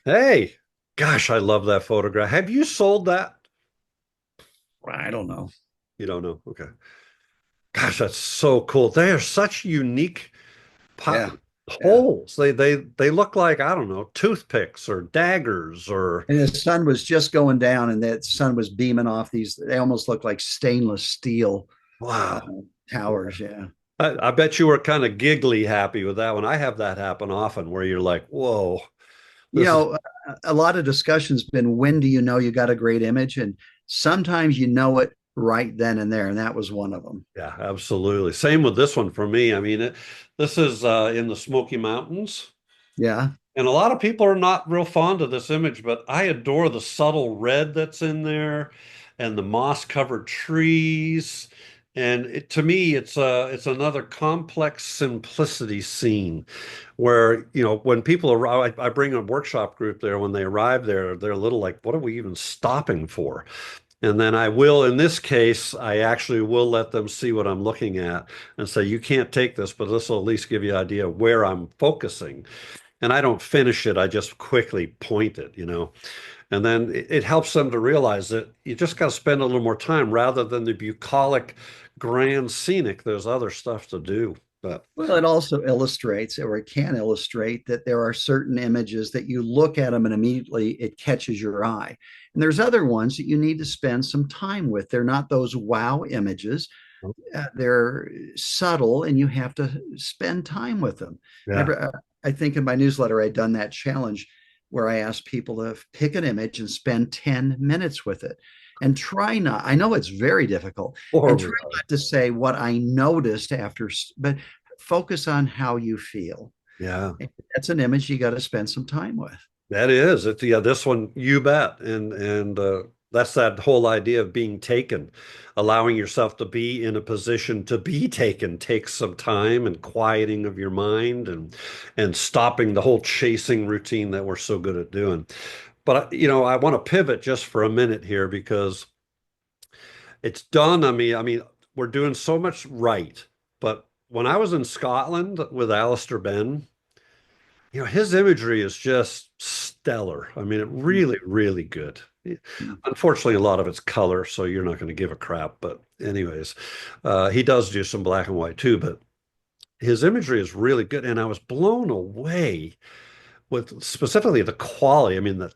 Hey, gosh, I love that photograph. Have you sold that? I don't know. You don't know. Okay. Gosh, that's so cool. They are such unique Yeah, yeah. holes. They look like, I don't know, toothpicks or daggers or And the sun was just going down, and that sun was beaming off these. They almost look like stainless steel uh, wow. towers. Yeah. I bet you were kind of giggly happy with that one. I have that happen often where you're like, whoa, You this is, know, a lot of discussion's been when do you know you got a great image? And sometimes you know it right then and there. And that was one of them. yeah, absolutely. Same with this one for me. I mean, this is in the Smoky Mountains. Yeah. And a lot of people are not real fond of this image, but I adore the subtle red that's in there and the moss-covered trees. And to me, it's another complex simplicity scene where, when people arrive, I bring a workshop group there. When they arrive there, they're a little like, what are we even stopping for? And then I will, in this case, I actually will let them see what I'm looking at and say, you can't take this, but this will at least give you an idea of where I'm focusing. And I don't finish it, I just quickly point it. And then it helps them to realize that you just got to spend a little more time rather than the bucolic, grand scenic. There's other stuff to do. But Well, it also illustrates, or it can illustrate, that there are certain images that you look at them and immediately it catches your eye. And there's other ones that you need to spend some time with. They're not those wow images. They're subtle and you have to spend time with them. yeah. Every, I think in my newsletter, I'd done that challenge where I asked people to pick an image and spend 10 minutes with it. And try not, I know it's very difficult, and try Horribly. not to say what I noticed after, but focus on how you feel. Yeah. And that's an image you got to spend some time with. That is it. Yeah, this one you bet. And that's that whole idea of being taken, allowing yourself to be in a position to be taken takes some time and quieting of your mind and stopping the whole chasing routine that we're so good at doing. But I want to pivot just for a minute here because it's done. I mean, we're doing so much right. But when I was in Scotland with Alistair Benn, his imagery is just stellar. I mean, it really, really good. Unfortunately, a lot of it's color, so you're not going to give a crap. But anyways, he does do some black and white too, but his imagery is really good. And I was blown away with specifically the quality. I mean,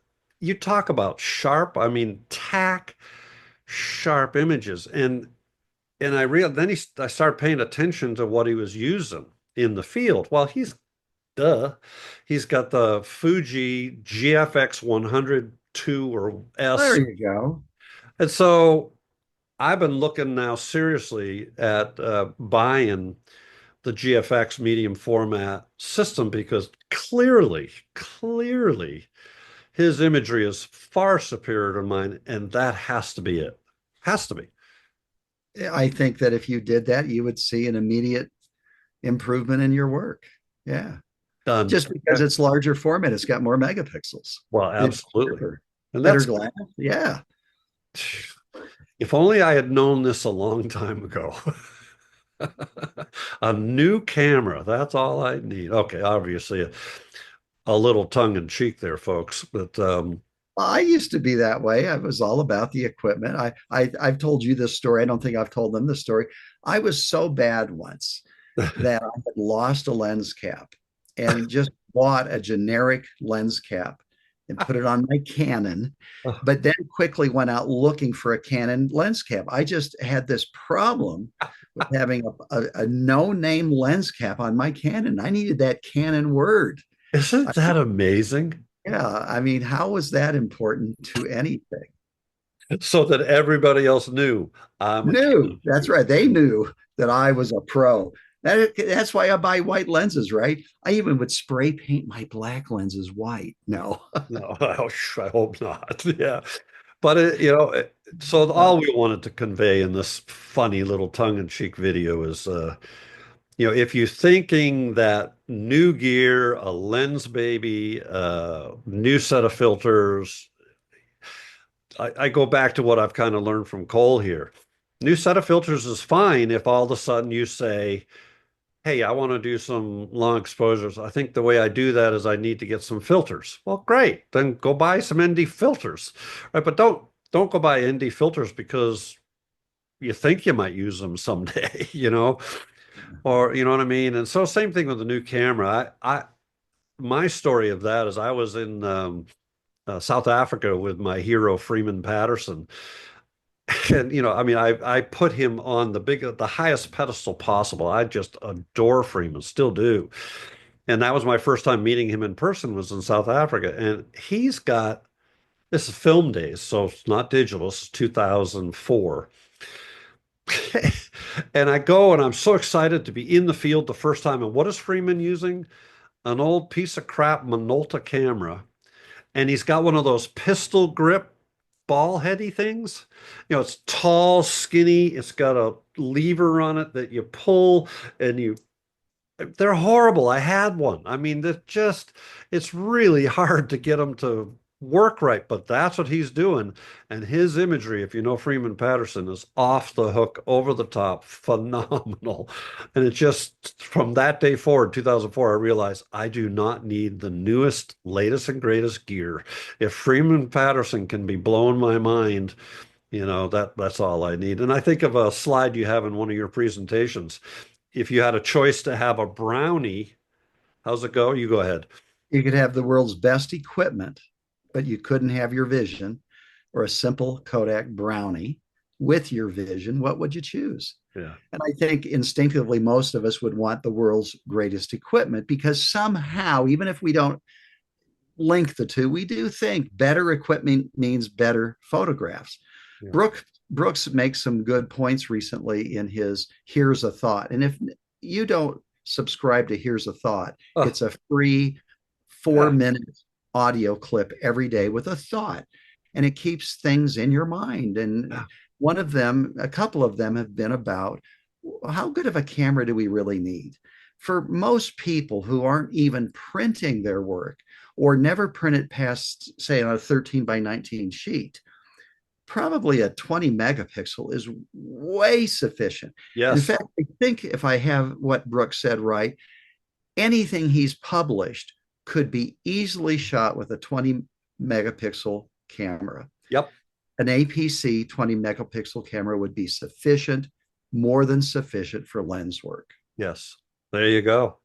you talk about sharp, I mean, tack sharp images. And I started paying attention to what he was using in the field. Well, duh. He's got the Fuji GFX 102 or There S. you go. And so I've been looking now seriously at buying the GFX medium format system because clearly, his imagery is far superior to mine, and that has to be it. Has to be. I think that if you did that, you would see an immediate improvement in your work. Yeah. Done. Just because it's larger format, it's got more megapixels. Well, It's absolutely. sharper, And better that's glass. Yeah. if only I had known this a long time ago. A new camera, that's all I need. Okay, obviously a little tongue in cheek there, folks, but I used to be that way. I was all about the equipment. I've told you this story. I don't think I've told them this story. I was so bad once that I had lost a lens cap and just bought a generic lens cap and put it on my Canon, but then quickly went out looking for a Canon lens cap. I just had this problem with having a no-name lens cap on my Canon. I needed that Canon word. isn't I, that amazing? yeah, I mean, how was that important to anything? So that everybody else knew I'm a Knew. Canon That's right. They knew that I was a pro. That's why I buy white lenses, right? I even would spray paint my black lenses white. No. No, I hope not. Yeah. But so Uh, all we wanted to convey in this funny little tongue-in-cheek video is if you're thinking that new gear, a lens baby, new set of filters, I go back to what I've kind of learned from Cole here. New set of filters is fine if all of a sudden you say, hey, I want to do some long exposures. I think the way I do that is I need to get some filters. Well, great. Then go buy some ND filters. Right? But don't go buy ND filters because you think you might use them someday, or you know what I mean? And so same thing with the new camera. I my story of that is I was in South Africa with my hero Freeman Patterson. And I mean, I put him on the highest pedestal possible. I just adore Freeman, still do. And that was my first time meeting him in person was in South Africa. And he's got this is film days, so it's not digital. It's 2004. And I go and I'm so excited to be in the field the first time. And what is Freeman using? An old piece of crap Minolta camera. And he's got one of those pistol grip ball heady things. It's tall, skinny. It's got a lever on it that you pull and they're horrible. I had one. I mean, it's really hard to get them to work right, but that's what he's doing. And his imagery, if you know Freeman Patterson, is off the hook, over the top, phenomenal. And it just, from that day forward, 2004, I realized I do not need the newest, latest, and greatest gear. If Freeman Patterson can be blowing my mind, that's all I need. And I think of a slide you have in one of your presentations. If you had a choice to have a brownie, how's it go? You go ahead. You could have the world's best equipment, but you couldn't have your vision, or a simple Kodak brownie with your vision. What would you choose? Yeah. And I think instinctively, most of us would want the world's greatest equipment because somehow, even if we don't link the two, we do think better equipment means better photographs. Yeah. Brooks makes some good points recently in his Here's a Thought. And if you don't subscribe to Here's a Thought, it's a free 4-minute audio clip every day with a thought, and it keeps things in your mind. And a couple of them have been about how good of a camera do we really need? For most people who aren't even printing their work or never print it past, say, on a 13 by 19 sheet, probably a 20 megapixel is way sufficient. Yes. In fact, I think if I have what Brooks said right, anything he's published could be easily shot with a 20 megapixel camera. Yep. An APC 20 megapixel camera would be sufficient, more than sufficient for lens work. Yes. There you go.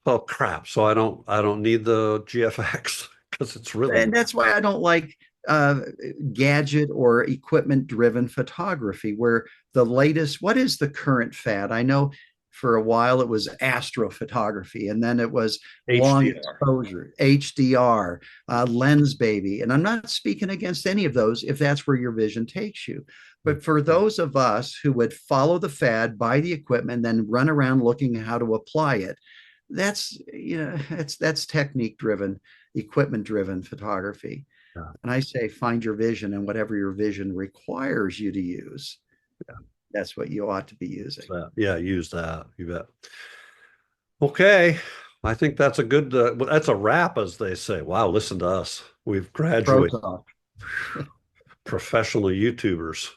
Oh crap. So I don't need the GFX because it's really. And that's why I don't like gadget or equipment driven photography, where the latest, what is the current fad? I know for a while it was astrophotography, and then it was long exposure, HDR, lens baby. And I'm not speaking against any of those if that's where your vision takes you. But for those of us who would follow the fad, buy the equipment, then run around looking at how to apply it, that's technique driven, equipment driven photography. Yeah. And I say find your vision, and whatever your vision requires you to use, that's what you ought to be using. Yeah, use that. You bet. Okay. I think that's that's a wrap, as they say. Wow, listen to us. We've graduated. Professional YouTubers.